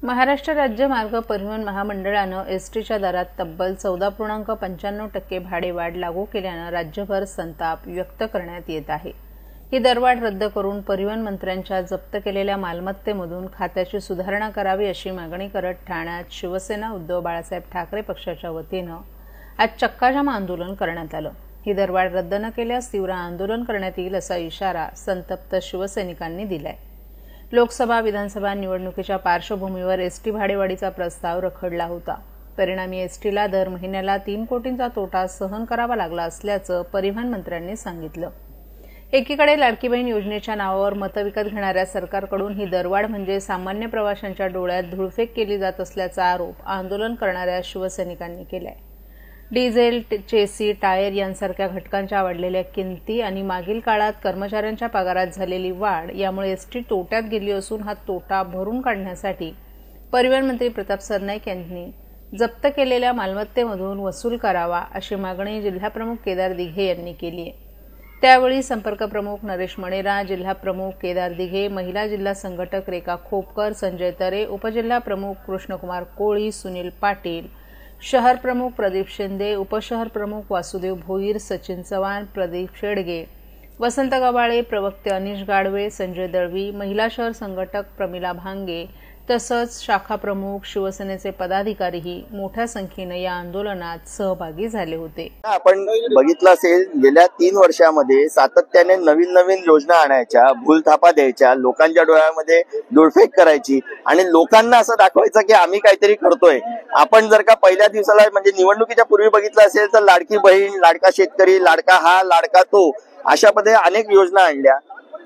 महाराष्ट्र राज्य मार्ग परिवहन महामंडळानं एसटीच्या दरात तब्बल 14.95% भाडेवाढ लागू केल्यानं राज्यभर संताप व्यक्त करण्यात येत आहे। ही दरवाढ रद्द करून परिवहन मंत्र्यांच्या जप्त केलेल्या मालमत्तेमधून खात्याची सुधारणा करावी अशी मागणी करत ठाण्यात शिवसेना उद्धव बाळासाहेब ठाकरे पक्षाच्या वतीनं आज चक्काजाम आंदोलन करण्यात आलं। ही दरवाढ रद्द न केल्यास तीव्र आंदोलन करण्यात येईल असा इशारा संतप्त शिवसैनिकांनी दिलाय। लोकसभा विधानसभा निवडणुकीच्या पार्श्वभूमीवर एसटी भाडेवाढीचा प्रस्ताव रखडला होता। परिणामी एसटीला दर महिन्याला 3 कोटींचा तोटा सहन करावा लागला असल्याचं परिवहन मंत्र्यांनी सांगितलं। एकीकडे लाडकी बहीण योजनेच्या नावावर मतं विकत घेणाऱ्या सरकारकडून ही दरवाढ म्हणजे सामान्य प्रवाशांच्या डोळ्यात धूळफेक केली जात असल्याचा आरोप आंदोलन करणाऱ्या शिवसैनिकांनी केलाय। डिझेल, चेसी, टायर यांसारख्या घटकांच्या वाढलेल्या किमती आणि मागील काळात कर्मचाऱ्यांच्या पगारात झालेली वाढ यामुळे एसटी तोट्यात गेली असून हा तोटा भरून काढण्यासाठी परिवहन मंत्री प्रताप सरनाईक यांनी जप्त केलेल्या मालमत्तेमधून वसूल करावा अशी मागणी जिल्हाप्रमुख केदार दिघे यांनी केली आहे। त्यावेळी संपर्क प्रमुख नरेश मणेरा, जिल्हा प्रमुख केदार दिघे, महिला जिल्हा संघटक रेखा खोपकर, संजय तरे, उपजिल्हा प्रमुख कृष्णकुमार कोळी, सुनील पाटील, शहर प्रमुख प्रदीप शिंदे, उपशहर प्रमुख वासुदेव भोईर, सचिन चव्हाण, प्रदीप शेडगे, वसंत गवाळे, प्रवक्ते अनिश गाडवे, संजय दळवी, महिला शहर संघटक प्रमिला भांगे तसंच शाखा प्रमुख शिवसेनेचे पदाधिकारीही मोठ्या संख्येने या आंदोलनात सहभागी झाले होते। आपण बघितलं असेल गेल्या 3 वर्षांमध्ये सातत्याने नवीन योजना आणायच्या, भूलथापा द्यायच्या, लोकांच्या डोळ्यामध्ये धूळफेक करायची आणि लोकांना असं दाखवायचं की आम्ही काहीतरी करतोय। आपण जर का पहिल्या दिवसाला म्हणजे निवडणुकीच्या पूर्वी बघितलं असेल तर लाडकी बहीण, लाडका शेतकरी, लाडका हा, लाडका तो अशा पद्धतीने अनेक योजना आणल्या।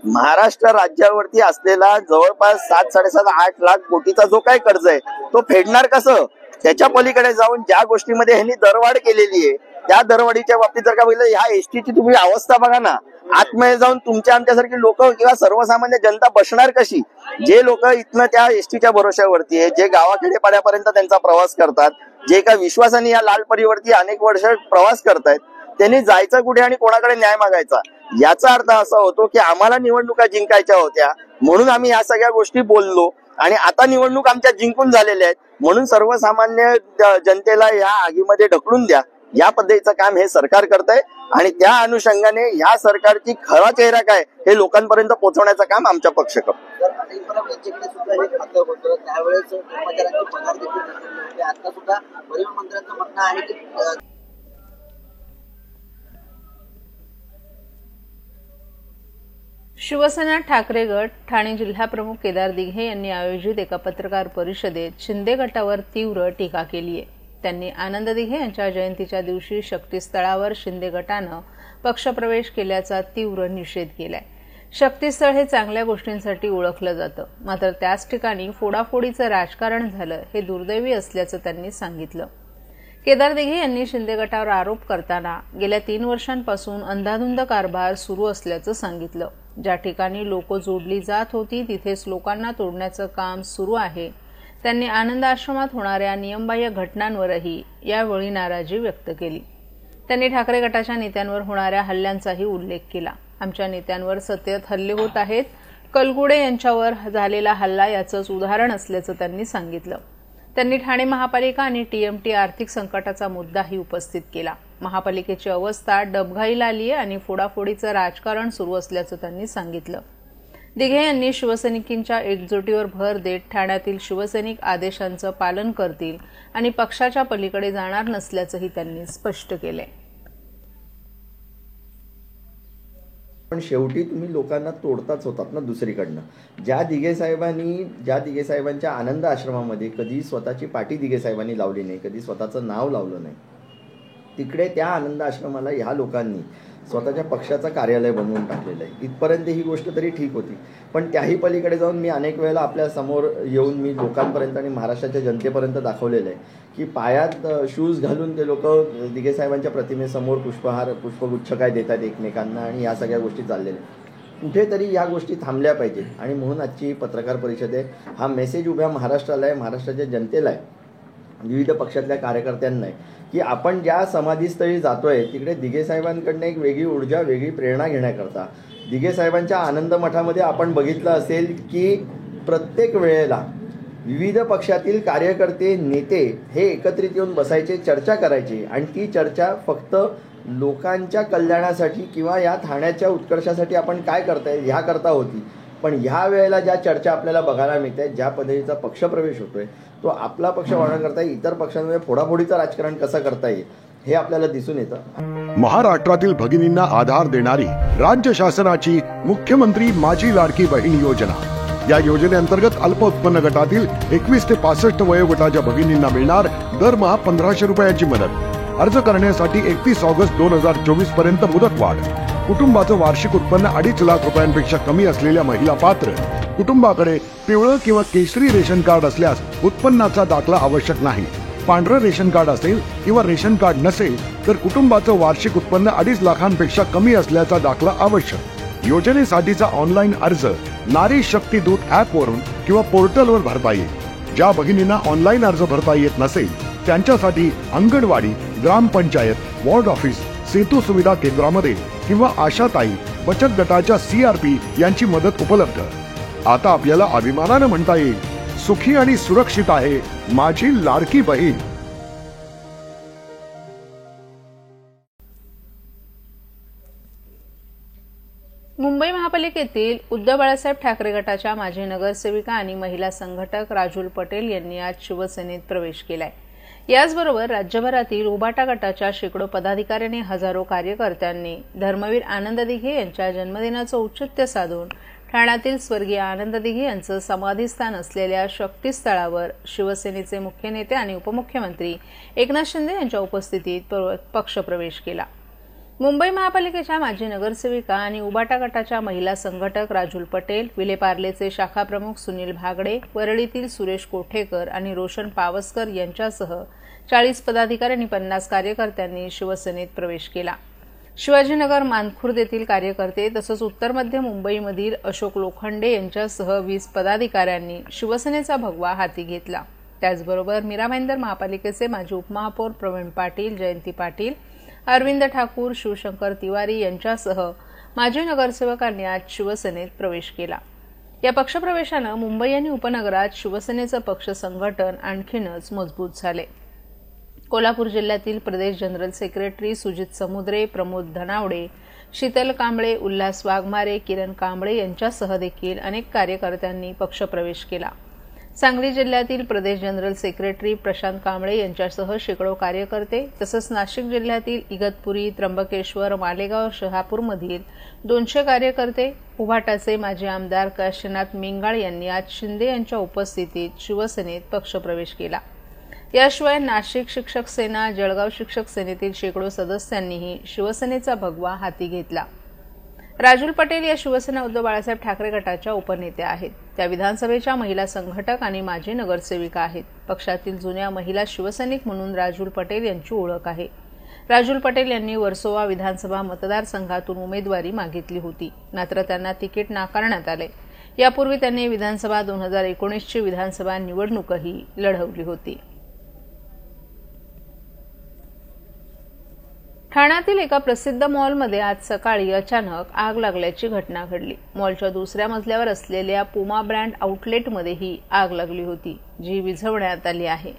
महाराष्ट्र राज्यावरती असलेला जवळपास 7-7.5 लाख कोटीचा जो काही कर्ज आहे तो फेडणार कसं? त्याच्या पलीकडे जाऊन ज्या गोष्टीमध्ये ह्यांनी दरवाढ केलेली आहे त्या दरवाढीच्या बाबतीत जर का बघितलं ह्या एसटीची तुम्ही अवस्था बघा ना, आतमध्ये जाऊन तुमच्या आमच्यासारखी लोक किंवा सर्वसामान्य जनता बसणार कशी? जे लोक इथनं त्या एसटीच्या भरोश्यावरती आहे, जे गावाखेडेपाड्यापर्यंत त्यांचा प्रवास करतात, जे का विश्वासाने या लाल परीवरती अनेक वर्ष प्रवास करतायत, त्यांनी जायचं कुठे आणि कोणाकडे न्याय मागायचा? याचा अर्थ असा होतो की आम्हाला निवडणुका जिंकायच्या होत्या म्हणून आम्ही या सगळ्या गोष्टी बोललो आणि आता निवडणूक आमच्या जिंकून झालेल्या आहेत म्हणून सर्वसामान्य जनतेला या आगीमध्ये ढकलून द्या, या पद्धतीचं काम हे सरकार करतंय आणि त्या अनुषंगाने या सरकारची खरा चेहरा काय हे लोकांपर्यंत पोहोचवण्याचं काम आमचा पक्ष करतो। शिवसेना ठाकरे गट ठाणे जिल्हा प्रमुख केदार दिघे यांनी आयोजित एका पत्रकार परिषदेत शिंदे गटावर तीव्र टीका केली आहे। त्यांनी आनंद दिघे यांच्या जयंतीच्या दिवशी शक्तीस्थळावर शिंदे गटानं पक्षप्रवेश केल्याचा तीव्र निषेध केलाय। शक्तीस्थळ हे चांगल्या गोष्टींसाठी ओळखलं जातं, मात्र त्याच ठिकाणी फोडाफोडीचं राजकारण झालं हे दुर्दैवी असल्याचं त्यांनी सांगितलं। केदार दिघे यांनी शिंदे गटावर आरोप करताना गेल्या 3 वर्षांपासून अंधाधुंद कारभार सुरू असल्याचं सांगितलं। ज्या ठिकाणी लोक जोडली जात होती तिथेच लोकांना तोडण्याचं काम सुरू आहे। त्यांनी आनंद आश्रमात होणाऱ्या नियमबाह्य घटनांवरही यावेळी नाराजी व्यक्त केली। त्यांनी ठाकरे गटाच्या नेत्यांवर होणाऱ्या हल्ल्यांचाही उल्लेख केला। आमच्या नेत्यांवर सतत हल्ले होत आहेत, कलगुडे यांच्यावर झालेला हल्ला याचंच उदाहरण असल्याचं त्यांनी सांगितलं। त्यांनी ठाणे महापालिका आणि टीएमटी आर्थिक संकटाचा मुद्दाही उपस्थित केला। महापालिकेची अवस्था डबघाईला आली आहे आणि फोडाफोडीचं राजकारण सुरू असल्याचं त्यांनी सांगितलं। दिघे यांनी शिवसैनिकांच्या एकजुटीवर भर देत ठाण्यातील शिवसैनिक आदेशांचं पालन करतील आणि पक्षाच्या पलीकडे जाणार नसल्याचंही त्यांनी स्पष्ट केलंय। पण शेवटी तुम्ही लोकांना तोडताच होतात ना दुसरीकडनं। ज्या दिघे साहेबांच्या आनंद आश्रमामध्ये कधी स्वतःची पाठी दिघे साहेबांनी लावली नाही, कधी स्वतःचं नाव लावलं नाही, तिकडे त्या आनंद आश्रमाला ह्या लोकांनी स्वतःच्या पक्षाचं कार्यालय बनवून टाकलेलं आहे। इथपर्यंत ही गोष्ट तरी ठीक होती, पण त्याही पलीकडे जाऊन मी अनेक वेळेला आपल्या समोर येऊन मी लोकांपर्यंत आणि महाराष्ट्राच्या जनतेपर्यंत दाखवलेलं आहे की पायात शूज घालून ते लोक दिघे साहेबांच्या प्रतिमेसमोर पुष्पगुच्छ काय देतात एकमेकांना आणि या सगळ्या गोष्टी चाललेल्या आहेत। कुठेतरी या गोष्टी थांबल्या पाहिजेत आणि म्हणून आजची पत्रकार परिषद आहे। हा मेसेज उभ्या महाराष्ट्राला आहे, महाराष्ट्राच्या जनतेला आहे, विविध पक्षातल्या कार्यकर्त्यांना आहे की आपण ज्या समाधीस्थळी जातोय तिकडे दिघे साहेबांकडनं एक वेगळी ऊर्जा, वेगळी प्रेरणा घेण्याकरता दिघे साहेबांच्या आनंद मठामध्ये आपण बघितलं असेल की प्रत्येक वेळेला विविध पक्षातील कार्यकर्ते नेते हे एकत्रित येऊन बसायचे, चर्चा करायचे आणि ती चर्चा फक्त लोकांच्या कल्याणासाठी किंवा या ठाण्याच्या उत्कर्षासाठी आपण काय करताय ह्या करता होती. पण ह्या वेळेला ज्या चर्चा आपल्याला बघायला मिळत आहेत, ज्या पद्धतीचा पक्षप्रवेश होतोय, तो आपला पक्ष वाढवणं करता येईल, इतर पक्षांमध्ये फोडाफोडीचं राजकारण कसं करता येईल हे आपल्याला दिसून येतं. महाराष्ट्रातील भगिनींना आधार देणारी राज्य शासनाची मुख्यमंत्री माझी लाडकी बहीण योजना. या योजनेअंतर्गत अल्प उत्पन्न गटातील 21 ते 65 वयोगटाच्या भगिनींना मिळणार दरमहा 1500 रुपयाची मदत. अर्ज करण्यासाठी 31 ऑगस्ट 2024 पर्यंत मुदतवाढ. कुटुंबाचं वार्षिक उत्पन्न 2.5 लाख रुपयांपेक्षा कमी असलेल्या महिला पात्र. कुटुंबाकडे पिवळं किंवा केशरी रेशन कार्ड असल्यास उत्पन्नाचा दाखला आवश्यक नाही. पांढरं रेशन कार्ड असेल किंवा रेशन कार्ड नसेल तर कुटुंबाचं वार्षिक उत्पन्न 2.5 लाखांपेक्षा कमी असल्याचा दाखला आवश्यक. योजनेसाठीचा ऑनलाईन अर्ज नारी शक्ती दूत ॲपवरून किंवा पोर्टलवर भरता येईल. ज्या भगिनींना ऑनलाईन अर्ज भरता येत नसेल त्यांच्यासाठी अंगणवाडी, ग्रामपंचायत, वॉर्ड ऑफिस, सेतू सुविधा केंद्रामध्ये किंवा आशाताई बचत गटाच्या CRP यांची मदत उपलब्ध. आता आपल्याला अभिमानानं म्हणता येईल, सुखी आणि सुरक्षित आहे माझी लाडकी बहीण. मुंबई महापालिकेतील उद्धव बाळासाहेब ठाकरे गटाच्या माजी नगरसेविका आणि महिला संघटक राजुल पटेल यांनी आज शिवसेनेत प्रवेश केलाय. याचबरोबर राज्यभरातील उबाटा गटाच्या शेकडो पदाधिकाऱ्यांनी, हजारो कार्यकर्त्यांनी धर्मवीर आनंद दिघे यांच्या जन्मदिनाचं औचित्य साधून ठाण्यातील स्वर्गीय आनंद दिघे यांचं समाधीस्थान असलेल्या शक्तीस्थळावर शिवसेनेचे मुख्य नेते आणि उपमुख्यमंत्री एकनाथ शिंदे यांच्या उपस्थितीत पक्षप्रवेश केला. मुंबई महापालिकेच्या माजी नगरसेविका आणि उबाटा गटाच्या महिला संघटक राजुल पटेल, विलेपार्लेचे शाखा प्रमुख सुनील भागडे, वरळीतील सुरेश कोठेकर आणि रोशन पावसकर यांच्यासह 40 पदाधिकारी आणि 50 कार्यकर्त्यांनी शिवसेनेत प्रवेश केला. शिवाजीनगर, मानखुर्द येथील कार्यकर्ते तसंच उत्तर मध्य मुंबईमधील अशोक लोखंडे यांच्यासह 20 पदाधिकाऱ्यांनी शिवसेनेचा भगवा हाती घेतला. त्याचबरोबर मीरा भाईंदर महापालिकेचे माजी उपमहापौर प्रवीण पाटील, जयंती पाटील, अरविंद ठाकूर, शिवशंकर तिवारी यांच्यासह माजी नगरसेवकांनी आज शिवसेनेत प्रवेश केला. या पक्षप्रवेशानं मुंबई आणि उपनगरात शिवसेनेचं पक्ष संघटन आणखीनच मजबूत झाले. कोल्हापूर जिल्ह्यातील प्रदेश जनरल सेक्रेटरी सुजित समुद्रे, प्रमोद धनावडे, शीतल कांबळे, उल्हास वाघमारे, किरण कांबळे यांच्यासह देखील अनेक कार्यकर्त्यांनी पक्षप्रवेश केला. सांगली जिल्ह्यातील प्रदेश जनरल सेक्रेटरी प्रशांत कांबळे यांच्यासह शेकडो कार्यकर्ते तसंच नाशिक जिल्ह्यातील इगतपुरी, त्र्यंबकेश्वर, मालेगाव, शहापूरमधील 200 कार्यकर्ते, उभाटाचे माजी आमदार काशीनाथ मिंगाळ यांनी आज शिंदे यांच्या उपस्थितीत शिवसेनेत पक्षप्रवेश केला. याशिवाय नाशिक शिक्षक सेना, जळगाव शिक्षक सेनेतील शेकडो सदस्यांनीही शिवसेनेचा भगवा हाती घेतला. राजुल पटेल या शिवसेना उद्धव बाळासाहेब ठाकरे गटाच्या उपनेत्या आहेत. त्या विधानसभेच्या महिला संघटक आणि माजी नगरसेविका आहेत. पक्षातील जुन्या महिला शिवसैनिक म्हणून राजुल पटेल यांची ओळख आहे. राजुल पटेल यांनी वर्सोवा विधानसभा मतदारसंघातून उमेदवारी मागितली होती, मात्र त्यांना तिकीट नाकारण्यात आले. यापूर्वी त्यांनी विधानसभा 2019ची विधानसभा निवडणूकही लढवली होती. ठाण्यातील एका प्रसिद्ध मॉलमध्ये आज सकाळी अचानक आग लागल्याची घटना घडली. मॉलच्या दुसऱ्या मजल्यावर असलेल्या पुमा ब्रँड आउटलेटमध्ये ही आग लागली होती, जी विझवण्यात आली आहे.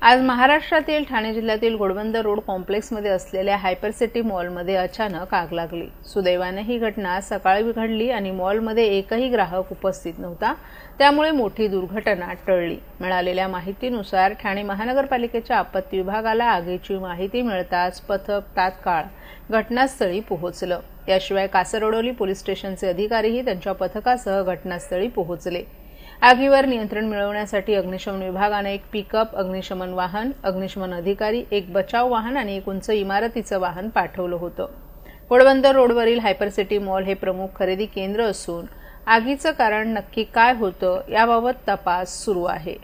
आज महाराष्ट्रातील ठाणे जिल्ह्यातील घोडबंदर रोड कॉम्प्लेक्समध्ये असलेल्या हायपरसिटी मॉलमध्ये अचानक आग लागली. सुदैवाने ही घटना सकाळी घडली आणि मॉलमध्ये एकही ग्राहक उपस्थित नव्हता, त्यामुळे मोठी दुर्घटना टळली. मिळालेल्या माहितीनुसार ठाणे महानगरपालिकेच्या आपत्ती विभागाला आगीची माहिती मिळताच पथक तात्काळ घटनास्थळी पोहोचलं. याशिवाय कासरवडोली पोलीस स्टेशनचे अधिकारीही त्यांच्या पथकासह घटनास्थळी पोहोचले. आगीवर नियंत्रण मिळवण्यासाठी अग्निशमन विभागाने एक पिकअप, अग्निशमन वाहन, अग्निशमन अधिकारी, एक बचाव वाहन आणि एक उंच इमारतीचं वाहन पाठवलं होतं. घोडबंदर रोडवरील हायपरसिटी मॉल हे प्रमुख खरेदी केंद्र असून आगीचं कारण नक्की काय होतं याबाबत तपास सुरू आहे.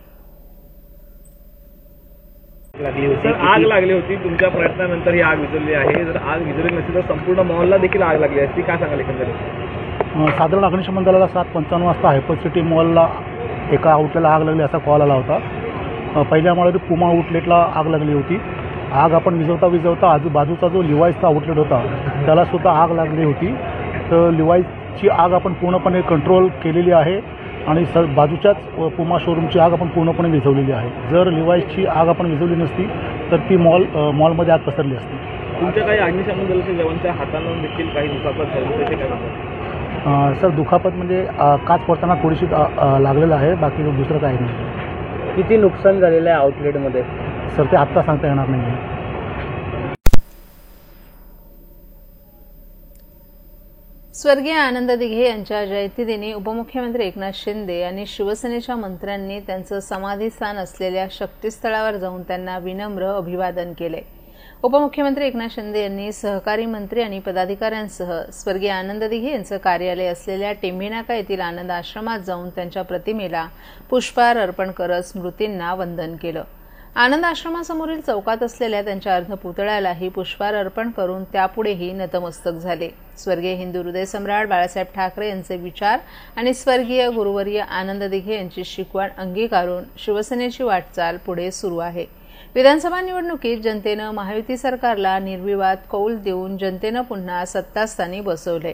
आग लागली होती, तुमच्या प्रयत्नानंतर ही आग विझवली आहे. जर आग विझवली नसती तर संपूर्ण मॉलला देखील आग लागली असती, काय सांगाल एकंदरीत? साधारण अग्निशमन दलाला 7:55 वाजता हायपरसिटी मॉलला एका आउटलेटला आग लागली असा कॉल आला होता. पहिल्या माळ्यावर पुमा आउटलेटला आग लागली होती. आग आपण विझवता आजूबाजूचा जो लिवाईसचा आउटलेट होता त्याला सुद्धा आग लागली होती. तर लिवाईसची आग आपण पूर्णपणे कंट्रोल केलेली आहे. आणि बाजूच्याच पुमा शोरूमची आग आपण पूर्णपणे विझवलेली आहे. जर लिवाईसची आग आपण विझवली नसती तर ती मॉलमध्ये आग पसरली असती. तुमच्या काही अग्निशमन दलाच्या जवानांच्या हातांना देखील काही दुखापत झाली, त्याचे काय म्हणतात? सर दुखापत म्हणजे काच पडताना थोडीशी लागलेलं आहे, बाकी दुसरं काही नाही. किती नुकसान झालेलं आहे आउटलेटमध्ये? सर ते आत्ता सांगता येणार नाही आहे. स्वर्गीय आनंद दिघे यांच्या जयंतीदिनी उपमुख्यमंत्री एकनाथ शिंदे आणि शिवसेनेच्या मंत्र्यांनी त्यांचं समाधीस्थान असलेल्या शक्तीस्थळावर जाऊन त्यांना विनम्र अभिवादन केले. उपमुख्यमंत्री एकनाथ शिंदे यांनी सहकारी मंत्री आणि पदाधिकाऱ्यांसह स्वर्गीय आनंद दिघे यांचं कार्यालय असलेल्या टेंभीनाका येथील आनंद आश्रमात जाऊन त्यांच्या प्रतिमेला पुष्पहार अर्पण करत स्मृतींना वंदन केलं. आनंद आश्रमासमोरील चौकात असलेल्या त्यांच्या अर्धपुतळ्यालाही पुष्पहार अर्पण करून त्यापुढेही नतमस्तक झाले. स्वर्गीय हिंदू हृदय सम्राट बाळासाहेब ठाकरे यांचे विचार आणि स्वर्गीय गुरुवर्य आनंद दिघे यांची शिकवण अंगीकारून शिवसेनेची वाटचाल पुढे सुरू आहे. विधानसभा निवडणुकीत जनतेनं महायुती सरकारला निर्विवाद कौल देऊन जनतेनं पुन्हा सत्तास्थानी बसवले.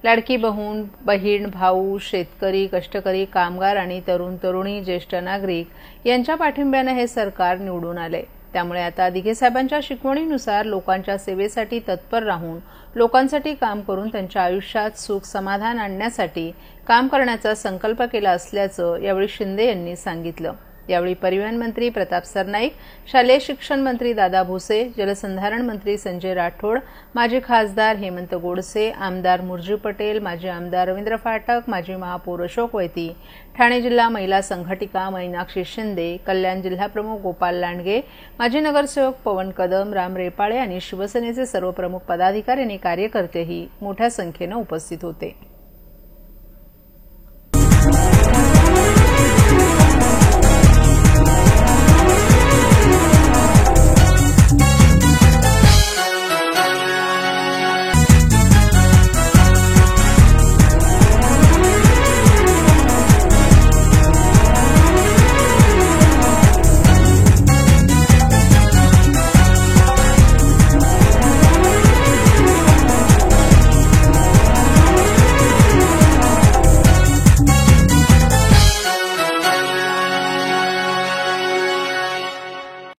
लाडकी बहीण, भाऊ, शेतकरी, कष्टकरी, कामगार आणि तरुण तरुणी, ज्येष्ठ नागरिक यांच्या पाठिंब्यानं हे सरकार निवडून आले. त्यामुळे आता दिघे साहेबांच्या शिकवणीनुसार लोकांच्या सेवेसाठी तत्पर राहून लोकांसाठी काम करून त्यांच्या आयुष्यात सुख समाधान आणण्यासाठी काम करण्याचा संकल्प केला असल्याचं यावेळी शिंदे यांनी सांगितलं. यावेळी परिवहन मंत्री प्रताप सरनाईक, शालेय शिक्षण मंत्री दादा भुसे, जलसंधारण मंत्री संजय राठोड, माजी खासदार हेमंत गोडसे, आमदार मुरजी पटेल, माजी आमदार रवींद्र फाटक, माजी महापौर अशोक वैती, ठाणे जिल्हा महिला संघटिका मीनाक्षी शिंदे, कल्याण जिल्हाप्रमुख गोपाल लांडगे, माजी नगरसेवक पवन कदम, राम रेपाळे आणि शिवसेनेचे सर्व प्रमुख पदाधिकारी आणि कार्यकर्तेही मोठ्या संख्येनं उपस्थित होते.